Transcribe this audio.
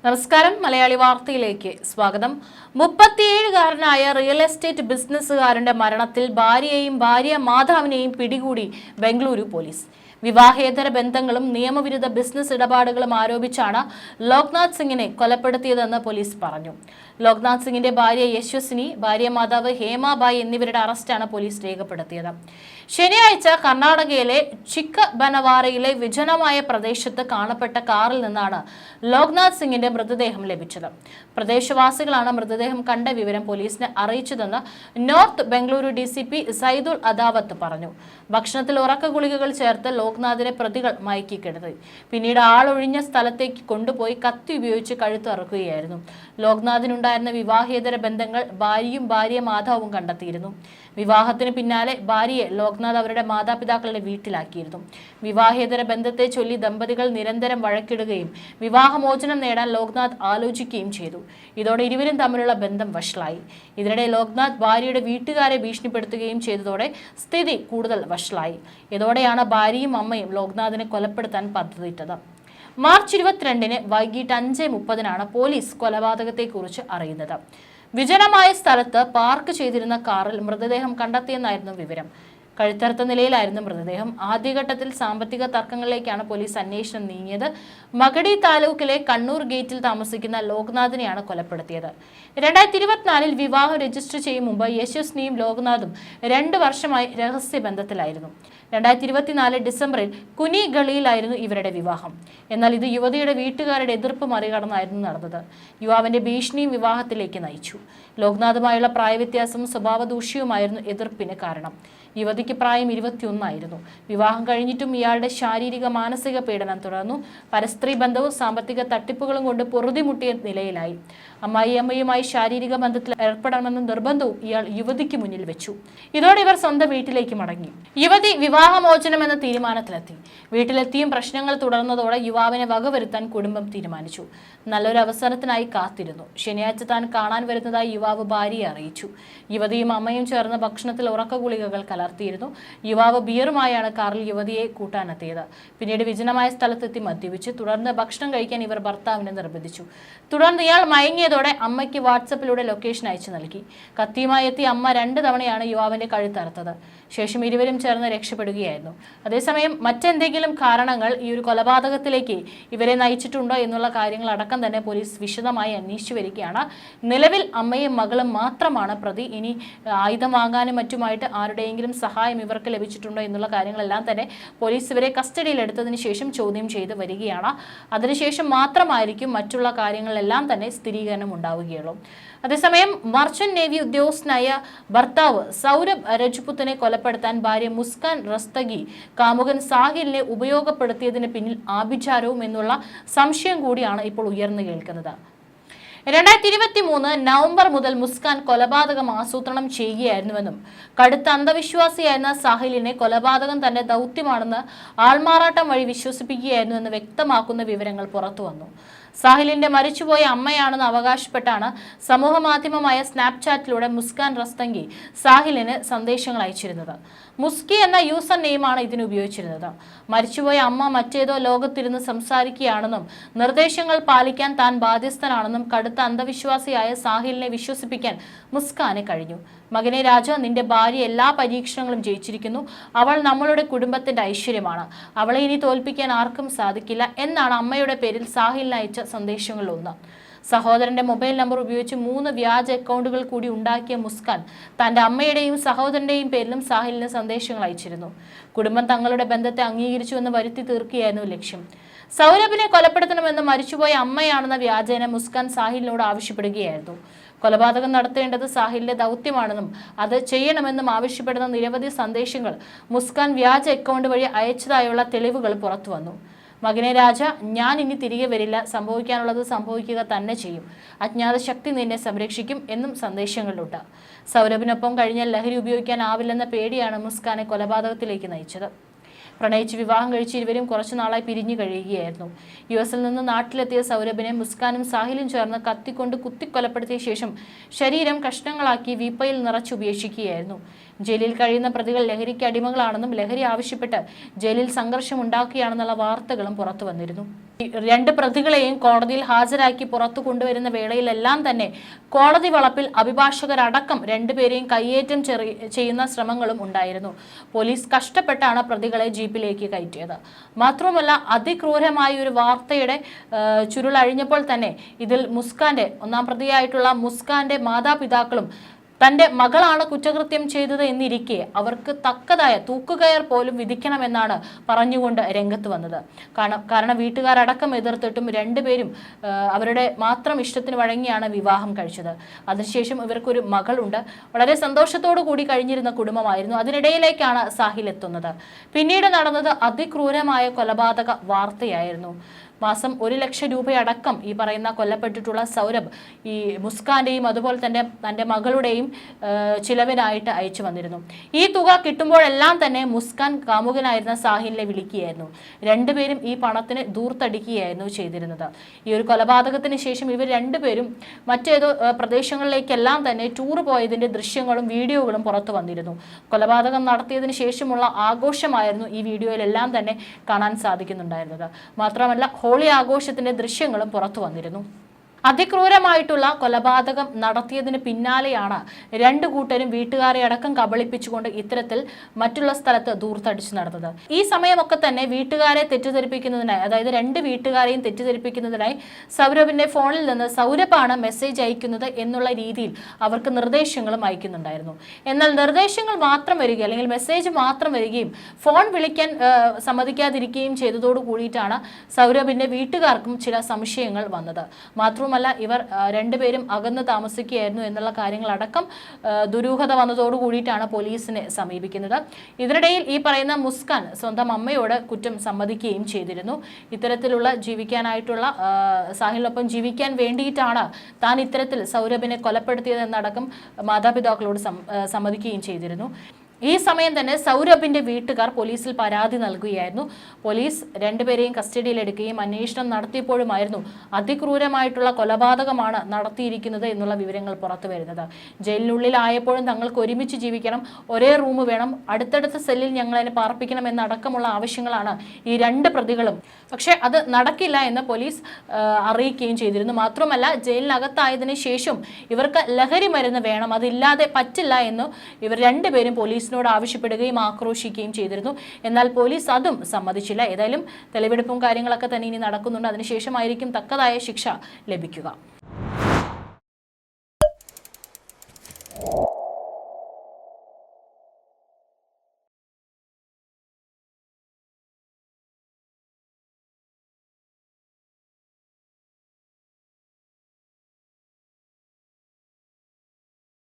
നമസ്കാരം. മലയാളി വാർത്തയിലേക്ക് സ്വാഗതം. 37-കാരനായ റിയൽ എസ്റ്റേറ്റ് ബിസിനസ്സുകാരന്റെ മരണത്തിൽ ഭാര്യയെയും ഭാര്യ മാതാവിനെയും പിടികൂടി ബംഗളൂരു പോലീസ്. വിവാഹേതര ബന്ധങ്ങളും നിയമവിരുദ്ധ ബിസിനസ് ഇടപാടുകളും ആരോപിച്ചാണ് ലോക്നാഥ് സിംഗിനെ കൊലപ്പെടുത്തിയതെന്ന് പോലീസ് പറഞ്ഞു. ലോക്നാഥ് സിംഗിന്റെ ഭാര്യ യശസ്വിനി, ഭാര്യ മാതാവ് ഹേമാബായി എന്നിവരുടെ അറസ്റ്റാണ് പോലീസ് രേഖപ്പെടുത്തിയത്. ശനിയാഴ്ച കർണാടകയിലെ ചിക്കബനവാരയിലെ വിജനമായ പ്രദേശത്ത് കാണപ്പെട്ട കാറിൽ നിന്നാണ് ലോക്നാഥ് സിംഗിന്റെ മൃതദേഹം ലഭിച്ചത്. പ്രദേശവാസികളാണ് മൃതദേഹം കണ്ട വിവരം പോലീസിനെ അറിയിച്ചതെന്ന് നോർത്ത് ബംഗളൂരു DCP സൈദുൾ അദാവത്ത് പറഞ്ഞു. ഭക്ഷണത്തിൽ ഉറക്ക ഗുളികകൾ ചേർത്ത് ലോക്നാഥിനെ പ്രതികൾ മയക്കിക്കിടത്തി. പിന്നീട് ആളൊഴിഞ്ഞ സ്ഥലത്തേക്ക് കൊണ്ടുപോയി കത്തി ഉപയോഗിച്ച് കഴുത്ത് അറുക്കുകയായിരുന്നു. ലോക്നാഥിനുണ്ടായിരുന്ന വിവാഹേതര ബന്ധങ്ങൾ ഭാര്യയും ഭാര്യ മാതാവും കണ്ടെത്തിയിരുന്നു. വിവാഹത്തിന് പിന്നാലെ ഭാര്യയെ ലോക്നാഥ് അവരുടെ മാതാപിതാക്കളുടെ വീട്ടിലാക്കിയിരുന്നു. വിവാഹേതര ബന്ധത്തെ ചൊല്ലി ദമ്പതികൾ നിരന്തരം വഴക്കിടുകയും വിവാഹമോചനം നേടാൻ ലോക്നാഥ് ആലോചിക്കുകയും ചെയ്തു. ഇതോടെ ഇരുവരും തമ്മിലുള്ള ബന്ധം വഷളായി. ഇതിനിടെ ലോക്നാഥ് ഭാര്യയുടെ വീട്ടുകാരെ ഭീഷണിപ്പെടുത്തുകയും ചെയ്തതോടെ സ്ഥിതി കൂടുതൽ വഷളായി. ഇതോടെയാണ് ഭാര്യയും അമ്മയും ലോക്നാഥിനെ കൊലപ്പെടുത്താൻ പദ്ധതിയിട്ടത്. മാർച്ച് 22-ന് വൈകിട്ട് 5:30-നാണ് പോലീസ് കൊലപാതകത്തെക്കുറിച്ച് അറിയുന്നത്. വിജനമായ സ്ഥലത്ത് പാർക്ക് ചെയ്തിരുന്ന കാറിൽ മൃതദേഹം കണ്ടെത്തിയെന്നായിരുന്നു വിവരം. കഴുത്തറുത്ത നിലയിലായിരുന്നു മൃതദേഹം. ആദ്യഘട്ടത്തിൽ സാമ്പത്തിക തർക്കങ്ങളിലേക്കാണ് പോലീസ് അന്വേഷണം നീങ്ങിയത്. മഗഡി താലൂക്കിലെ കണ്ണൂർ ഗേറ്റിൽ താമസിക്കുന്ന ലോക്നാഥിനെയാണ് കൊലപ്പെടുത്തിയത്. 2024-ൽ വിവാഹം രജിസ്റ്റർ ചെയ്യും മുമ്പ് യശസ്വിനിയും ലോക്നാഥും 2 വർഷമായി രഹസ്യബന്ധത്തിലായിരുന്നു. 2024 ഡിസംബറിൽ കുനി ഗളിയിലായിരുന്നു ഇവരുടെ വിവാഹം. എന്നാൽ ഇത് യുവതിയുടെ വീട്ടുകാരുടെ എതിർപ്പ് മറികടന്നായിരുന്നു നടന്നത്. യുവാവിന്റെ ഭീഷണിയും വിവാഹത്തിലേക്ക് നയിച്ചു. ലോക്നാഥുമായുള്ള പ്രായവ്യത്യാസവും സ്വഭാവദൂഷ്യവുമായിരുന്നു എതിർപ്പിന് കാരണം. യുവതിക്ക് പ്രായം 21 ആയിരുന്നു. വിവാഹം കഴിഞ്ഞിട്ടും ഇയാളുടെ ശാരീരിക മാനസിക പീഡനം തുടർന്നു. പരസ്ത്രീ ബന്ധവും സാമ്പത്തിക തട്ടിപ്പുകളും കൊണ്ട് പൊറുതിമുട്ടിയ നിലയിലായി. അമ്മായിയമ്മയുമായി ശാരീരിക ബന്ധത്തിൽ ഏർപ്പെടണമെന്ന നിർബന്ധവും ഇയാൾ യുവതിക്ക് മുന്നിൽ വെച്ചു. ഇതോടെ ഇവർ സ്വന്തം വീട്ടിലേക്ക് മടങ്ങി. യുവതി വിവാഹമോചനം എന്ന തീരുമാനത്തിലെത്തി. വീട്ടിലെത്തിയും പ്രശ്നങ്ങൾ തുടർന്നതോടെ യുവാവിനെ വകവരുത്താൻ കുടുംബം തീരുമാനിച്ചു. നല്ലൊരു അവസരത്തിനായി കാത്തിരുന്നു. ശനിയാഴ്ച താൻ കാണാൻ വരുന്നതായി യുവാവ് ഭാര്യയെ അറിയിച്ചു. യുവതിയും അമ്മയും ചേർന്ന് ഭക്ഷണത്തിൽ ഉറക്ക ഗുളികകൾ കലർത്തിയിരുന്നു. യുവാവ് ബിയറുമായാണ് കാറിൽ യുവതിയെ കൂട്ടാനെത്തിയത്. പിന്നീട് വിജനമായ സ്ഥലത്തെത്തി മദ്യപിച്ചു. തുടർന്ന് ഭക്ഷണം കഴിക്കാൻ ഇവർ ഭർത്താവിനെ നിർബന്ധിച്ചു. തുടർന്ന് ഇയാൾ മയങ്ങിയതോടെ അമ്മയ്ക്ക് വാട്സപ്പിലൂടെ ലൊക്കേഷൻ അയച്ചു നൽകി. കത്തിയുമായി എത്തി അമ്മ 2 തവണയാണ് യുവാവിന്റെ കഴുത്തറുത്തത്. ശേഷം ഇരുവരും ചേർന്ന് രക്ഷപ്പെടുകയായിരുന്നു. അതേസമയം മറ്റെന്തെങ്കിലും കാരണങ്ങൾ ഈ ഒരു കൊലപാതകത്തിലേക്ക് ഇവരെ നയിച്ചിട്ടുണ്ടോ എന്നുള്ള കാര്യങ്ങൾ അടക്കം തന്നെ പോലീസ് വിശദമായി അന്വേഷിച്ചു വരികയാണ്. നിലവിൽ അമ്മയും മകളും മാത്രമാണ് പ്രതി. ഇനി ആയുധം വാങ്ങാനും മറ്റുമായിട്ട് ആരുടെയെങ്കിലും സഹായം ഇവർക്ക് ലഭിച്ചിട്ടുണ്ടോ എന്നുള്ള കാര്യങ്ങളെല്ലാം തന്നെ പോലീസ് ഇവരെ കസ്റ്റഡിയിൽ എടുത്തതിന് ശേഷം ചോദ്യം ചെയ്ത് വരികയാണ്. അതിനുശേഷം മാത്രമായിരിക്കും മറ്റുള്ള കാര്യങ്ങളെല്ലാം തന്നെ സ്ഥിരീകരണം ഉണ്ടാവുകയുള്ളൂ. അതേസമയം മർച്ചന്റ് നേവി ഉദ്യോഗസ്ഥനായ ഭർത്താവ് സൗരഭ് രജ്പുത്തിനെ കൊലപ്പെടുത്താൻ ഭാര്യ മുസ്കാൻ റസ്തഗി കാമുകൻ സാഹിലിനെ ഉപയോഗപ്പെടുത്തിയതിന് പിന്നിൽ ആഭിചാരവും എന്നുള്ള സംശയം കൂടിയാണ് ഇപ്പോൾ ഉയർന്നു കേൾക്കുന്നത്. 2023 നവംബർ മുതൽ മുസ്കാൻ കൊലപാതകം ആസൂത്രണം ചെയ്യുകയായിരുന്നുവെന്നും കടുത്ത അന്ധവിശ്വാസിയായിരുന്ന സാഹിലിനെ കൊലപാതകം തന്റെ ദൗത്യമാണെന്ന് ആൾമാറാട്ടം വഴി വിശ്വസിപ്പിക്കുകയായിരുന്നുവെന്ന് വ്യക്തമാക്കുന്ന വിവരങ്ങൾ പുറത്തു വന്നു. സാഹിലിന്റെ മരിച്ചുപോയ അമ്മയാണെന്ന് അവകാശപ്പെട്ടാണ് സമൂഹ മാധ്യമമായ സ്നാപ്ചാറ്റിലൂടെ മുസ്കാൻ റസ്തഗി സാഹിലിന് സന്ദേശങ്ങൾ അയച്ചിരുന്നത്. മുസ്കി എന്ന യൂസർ നെയിമാണ് ഇതിന് ഉപയോഗിച്ചിരുന്നത്. മരിച്ചുപോയ അമ്മ മറ്റേതോ ലോകത്തിരുന്ന് സംസാരിക്കുകയാണെന്നും നിർദ്ദേശങ്ങൾ പാലിക്കാൻ താൻ ബാധ്യസ്ഥനാണെന്നും കടുത്ത അന്ധവിശ്വാസിയായ സാഹിലിനെ വിശ്വസിപ്പിക്കാൻ മുസ്കാന് കഴിഞ്ഞു. മകനെ രാജ, നിന്റെ ഭാര്യ എല്ലാ പരീക്ഷണങ്ങളും ജയിച്ചിരിക്കുന്നു. അവൾ നമ്മളുടെ കുടുംബത്തിന്റെ ഐശ്വര്യമാണ്. അവളെ ഇനി തോൽപ്പിക്കാൻ ആർക്കും സാധിക്കില്ല എന്നാണ് അമ്മയുടെ പേരിൽ സാഹിലിന് അയച്ച സന്ദേശങ്ങളിലൊന്ന്. സഹോദരന്റെ മൊബൈൽ നമ്പർ ഉപയോഗിച്ച് 3 വ്യാജ അക്കൗണ്ടുകൾ കൂടി ഉണ്ടാക്കിയ മുസ്കാൻ തന്റെ അമ്മയുടെയും സഹോദരന്റെയും പേരിലും സാഹിലിന് സന്ദേശങ്ങൾ അയച്ചിരുന്നു. കുടുംബം തങ്ങളുടെ ബന്ധത്തെ അംഗീകരിച്ചുവെന്ന് വരുത്തി തീർക്കുകയായിരുന്നു ലക്ഷ്യം. സൗരഭിനെ കൊലപ്പെടുത്തണമെന്ന് മരിച്ചുപോയ അമ്മയാണെന്ന വ്യാജേന മുസ്കാൻ സാഹിലിനോട് ആവശ്യപ്പെടുകയായിരുന്നു. കൊലപാതകം നടത്തേണ്ടത് സാഹിലിന്റെ ദൗത്യമാണെന്നും അത് ചെയ്യണമെന്നും ആവശ്യപ്പെടുന്ന നിരവധി സന്ദേശങ്ങൾ മുസ്കാൻ വ്യാജ അക്കൗണ്ട് വഴി അയച്ചതായുള്ള തെളിവുകൾ പുറത്തു വന്നു. മകനെ രാജ, ഞാൻ ഇനി തിരികെ വരില്ല. സംഭവിക്കാനുള്ളത് സംഭവിക്കുക തന്നെ ചെയ്യും. അജ്ഞാത ശക്തി നിന്നെ സംരക്ഷിക്കും എന്നും സന്ദേശങ്ങളിലുണ്ട്. സൗരഭിനൊപ്പം കഴിഞ്ഞാൽ ലഹരി ഉപയോഗിക്കാനാവില്ലെന്ന പേടിയാണ് മുസ്കാനെ കൊലപാതകത്തിലേക്ക് നയിച്ചത്. പ്രണയിച്ച് വിവാഹം കഴിച്ച് ഇരുവരും കുറച്ചു നാളായി പിരിഞ്ഞു കഴിയുകയായിരുന്നു. യുഎസിൽ നിന്ന് നാട്ടിലെത്തിയ സൗരഭിനെ മുസ്കാനും സാഹിലും ചേർന്ന് കത്തിക്കൊണ്ട് കുത്തിക്കൊലപ്പെടുത്തിയ ശേഷം ശരീരം കഷ്ണങ്ങളാക്കി വീപ്പയിൽ നിറച്ചുപേക്ഷിക്കുകയായിരുന്നു. ജയിലിൽ കഴിയുന്ന പ്രതികൾ ലഹരിക്ക് അടിമകളാണെന്നും ലഹരി ആവശ്യപ്പെട്ട് ജയിലിൽ സംഘർഷം ഉണ്ടാക്കുകയാണെന്നുള്ള വാർത്തകളും പുറത്തു വന്നിരുന്നു. രണ്ട് പ്രതികളെയും കോടതിയിൽ ഹാജരാക്കി പുറത്തു കൊണ്ടുവരുന്ന വേളയിലെല്ലാം തന്നെ കോടതി വളപ്പിൽ അഭിഭാഷകരടക്കം രണ്ടുപേരെയും കയ്യേറ്റം ചെയ്യുന്ന ശ്രമങ്ങളും ഉണ്ടായിരുന്നു. പോലീസ് കഷ്ടപ്പെട്ടാണ് പ്രതികളെ ജീപ്പിലേക്ക് കയറ്റിയത്. മാത്രമല്ല, അതിക്രൂരമായ ഒരു വാർത്തയുടെ ചുരുളഴിഞ്ഞപ്പോൾ തന്നെ ഇതിൽ മുസ്കാന്റെ ഒന്നാം പ്രതിയായിട്ടുള്ള മുസ്കാന്റെ മാതാപിതാക്കളും തന്റെ മകളാണ് കുറ്റകൃത്യം ചെയ്തത് എന്നിരിക്കെ അവർക്ക് തക്കതായ തൂക്കുകയർ പോലും വിധിക്കണമെന്നാണ് പറഞ്ഞുകൊണ്ട് രംഗത്ത് വന്നത്. കാരണം വീട്ടുകാരടക്കം എതിർത്തിട്ടും രണ്ടുപേരും അവരുടെ മാത്രം ഇഷ്ടത്തിന് വഴങ്ങിയാണ് വിവാഹം കഴിച്ചത്. അതിനുശേഷം ഇവർക്കൊരു മകളുണ്ട്. വളരെ സന്തോഷത്തോടു കൂടി കഴിഞ്ഞിരുന്ന കുടുംബമായിരുന്നു. അതിനിടയിലേക്കാണ് സാഹിൽ എത്തുന്നത്. പിന്നീട് നടന്നത് അതിക്രൂരമായ കൊലപാതക വാർത്തയായിരുന്നു. മാസം 1 ലക്ഷം രൂപയടക്കം ഈ പറയുന്ന കൊല്ലപ്പെട്ടിട്ടുള്ള സൗരഭ് ഈ മുസ്കാന്റെയും അതുപോലെ തന്നെ തൻ്റെ മകളുടെയും ചിലവിനായിട്ട് അയച്ചു വന്നിരുന്നു. ഈ തുക കിട്ടുമ്പോഴെല്ലാം തന്നെ മുസ്കാൻ കാമുകനായിരുന്ന സാഹിലിനെ വിളിക്കുകയായിരുന്നു. രണ്ടുപേരും ഈ പണത്തിന് ദൂർത്തടിക്കുകയായിരുന്നു ചെയ്തിരുന്നത്. ഈ ഒരു കൊലപാതകത്തിന് ശേഷം ഇവർ രണ്ടുപേരും മറ്റേതോ പ്രദേശങ്ങളിലേക്കെല്ലാം തന്നെ ടൂർ പോയതിന്റെ ദൃശ്യങ്ങളും വീഡിയോകളും പുറത്തു വന്നിരുന്നു. കൊലപാതകം നടത്തിയതിനു ശേഷമുള്ള ആഘോഷമായിരുന്നു ഈ വീഡിയോയിലെല്ലാം തന്നെ കാണാൻ സാധിക്കുന്നുണ്ടായിരുന്നത്. മാത്രമല്ല, ഹോളി ആഘോഷത്തിന്റെ ദൃശ്യങ്ങളും പുറത്തു വന്നിരുന്നു. അതിക്രൂരമായിട്ടുള്ള കൊലപാതകം നടത്തിയതിന് പിന്നാലെയാണ് രണ്ടു കൂട്ടരും വീട്ടുകാരെ അടക്കം കബളിപ്പിച്ചുകൊണ്ട് ഇത്തരത്തിൽ മറ്റുള്ള സ്ഥലത്ത് ദൂർത്തടിച്ചു നടന്നത്. ഈ സമയമൊക്കെ തന്നെ വീട്ടുകാരെ തെറ്റിദ്ധരിപ്പിക്കുന്നതിനായി, അതായത് രണ്ട് വീട്ടുകാരെയും തെറ്റിദ്ധരിപ്പിക്കുന്നതിനായി സൗരഭിന്റെ ഫോണിൽ നിന്ന് സൗരഭാണ് മെസ്സേജ് അയക്കുന്നത് എന്നുള്ള രീതിയിൽ അവർക്ക് നിർദ്ദേശങ്ങളും അയക്കുന്നുണ്ടായിരുന്നു. എന്നാൽ നിർദ്ദേശങ്ങൾ മാത്രം വരികയും അല്ലെങ്കിൽ മെസ്സേജ് മാത്രം വരികയും ഫോൺ വിളിക്കാൻ സമ്മതിക്കാതിരിക്കുകയും ചെയ്തതോടു കൂടിയിട്ടാണ് സൗരഭിന്റെ വീട്ടുകാർക്കും ചില സംശയങ്ങൾ വന്നത്. മാത്രമല്ല, ഇവർ രണ്ടുപേരും അകന്ന് താമസിക്കുകയായിരുന്നു എന്നുള്ള കാര്യങ്ങളടക്കം ദുരൂഹത വന്നതോടു കൂടിയിട്ടാണ് പോലീസിനെ സമീപിക്കുന്നത്. ഇതിനിടയിൽ ഈ പറയുന്ന മുസ്കാൻ സ്വന്തം അമ്മയോട് കുറ്റം സമ്മതിക്കുകയും ചെയ്തിരുന്നു. ഇത്തരത്തിലുള്ള ജീവിക്കാനായിട്ടുള്ള സാഹിലിനൊപ്പം ജീവിക്കാൻ വേണ്ടിയിട്ടാണ് താൻ ഇത്തരത്തിൽ സൗരഭിനെ കൊലപ്പെടുത്തിയതെന്നടക്കം മാതാപിതാക്കളോട് സമ്മതിക്കുകയും ചെയ്തിരുന്നു. ഈ സമയം തന്നെ സൗരഭിന്റെ വീട്ടുകാർ പോലീസിൽ പരാതി നൽകുകയായിരുന്നു. പോലീസ് രണ്ടുപേരെയും കസ്റ്റഡിയിലെടുക്കുകയും അന്വേഷണം നടത്തിയപ്പോഴുമായിരുന്നു അതിക്രൂരമായിട്ടുള്ള കൊലപാതകമാണ് നടത്തിയിരിക്കുന്നത് എന്നുള്ള വിവരങ്ങൾ പുറത്തു വരുന്നത്. ജയിലിനുള്ളിലായപ്പോഴും തങ്ങൾക്ക് ഒരുമിച്ച് ജീവിക്കണം, ഒരേ റൂം വേണം, അടുത്തടുത്ത സെല്ലിൽ ഞങ്ങളതിനെ പാർപ്പിക്കണം എന്നടക്കമുള്ള ആവശ്യങ്ങളാണ് ഈ രണ്ട് പ്രതികളും. പക്ഷെ അത് നടക്കില്ല എന്ന് പോലീസ് അറിയിക്കുകയും ചെയ്തിരുന്നു. മാത്രമല്ല, ജയിലിനകത്തായതിനു ശേഷം ഇവർക്ക് ലഹരി മരുന്ന് വേണം, അതില്ലാതെ പറ്റില്ല എന്ന് ഇവർ രണ്ടുപേരും പോലീസിനോട് ആവശ്യപ്പെടുകയും ആക്രോശിക്കുകയും ചെയ്തിരുന്നു. എന്നാൽ പോലീസ് അതും സമ്മതിച്ചില്ല. ഏതായാലും തെളിവെടുപ്പും കാര്യങ്ങളൊക്കെ തന്നെ ഇനി നടക്കുന്നുണ്ട്. അതിനുശേഷമായിരിക്കും തക്കതായ ശിക്ഷ ലഭിക്കുക.